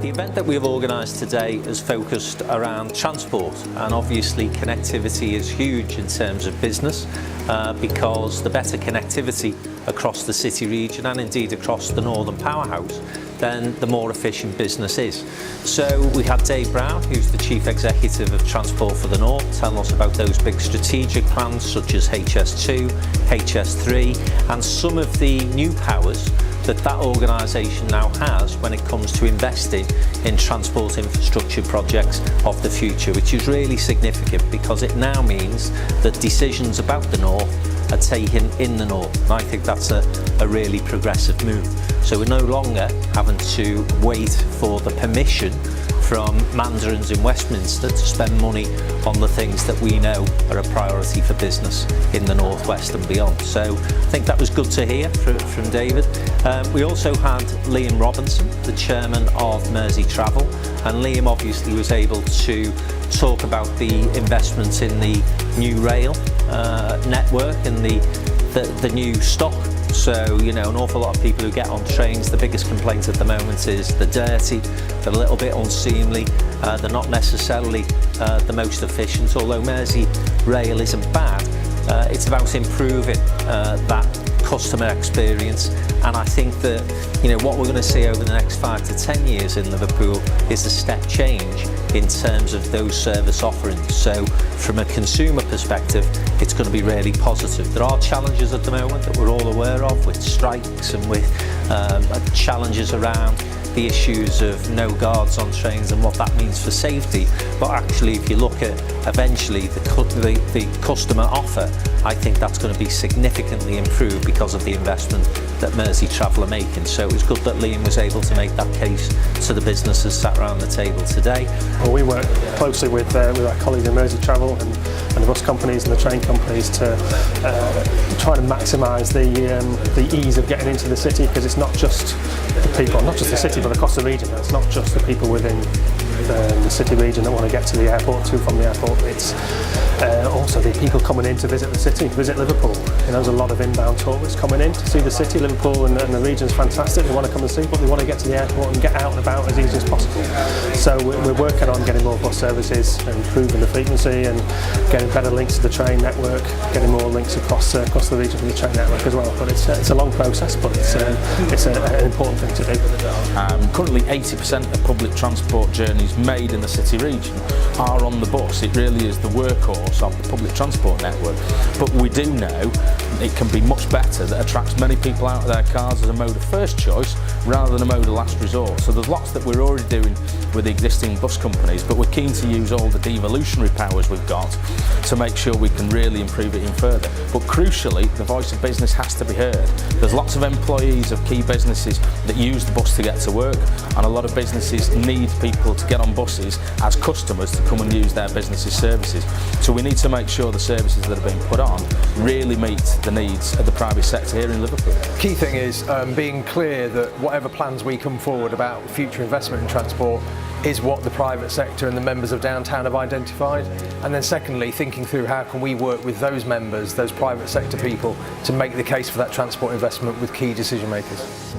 The event that we've organised today is focused around transport, and obviously connectivity is huge in terms of business because the better connectivity across the city region and indeed across the Northern Powerhouse, then the more efficient business is. So we had Dave Brown, who's the Chief Executive of Transport for the North, telling us about those big strategic plans such as HS2, HS3 and some of the new powers that organisation now has when it comes to investing in transport infrastructure projects of the future, which is really significant because it now means that decisions about the North are taken in the North. And I think that's a really progressive move. So we're no longer having to wait for the permission from mandarins in Westminster to spend money on the things that we know are a priority for business in the Northwest and beyond. So I think that was good to hear from David. We also had Liam Robinson, the chairman of Mersey Travel, and Liam obviously was able to talk about the investments in the new rail network and the new stock. So, you know, an awful lot of people who get on trains, the biggest complaint at the moment is they're dirty, they're a little bit unseemly, they're not necessarily the most efficient. Although Mersey Rail isn't bad, it's about improving that customer experience, and I think that, you know, what we're going to see over the next 5 to 10 years in Liverpool is a step change in terms of those service offerings. So from a consumer perspective, it's going to be really positive. There are challenges at the moment that we're all aware of, with strikes and with challenges around the issues of no guards on trains and what that means for safety. But actually, if you look at eventually the customer offer, I think that's going to be significantly improved because of the investment that Mersey Travel are making. So it was good that Liam was able to make that case to the businesses sat around the table today. Well, we work closely with our colleagues in Mersey Travel and the bus companies and the train companies to try to maximise the ease of getting into the city, because it's not just the people, not just the city, but across the region. It's not just the people within the city region that want to get to the airport, from the airport. It's also the people coming in to visit the city, visit Liverpool. You know, there's a lot of inbound tourists coming in to see the city. Liverpool and the region's fantastic. They want to come and see, but they want to get to the airport and get out and about as easy as possible. So we're working on getting more bus services and improving the frequency and getting better links to the train network, getting more links across the region for the train network as well. But it's a long process, but it's an important thing to do. Currently 80% of public transport journeys made in the city region are on the bus. It really is the workhorse of the public transport network. But we do know it can be much better, that attracts many people out of their cars as a mode of first choice rather than a mode of last resort. So there's lots that we're already doing with the existing bus companies, but we're keen to use all the devolutionary powers we've got to make sure we can really improve it even further. But crucially, the voice of business has to be heard. There's lots of employees of key businesses that use the bus to get to work, and a lot of businesses need people to get on buses as customers to come and use their business's services. So we need to make sure the services that are being put on really meet the needs of the private sector here in Liverpool. Key thing is being clear that whatever plans we come forward about future investment in transport is what the private sector and the members of Downtown have identified. And then secondly, thinking through how can we work with those members, those private sector people, to make the case for that transport investment with key decision makers.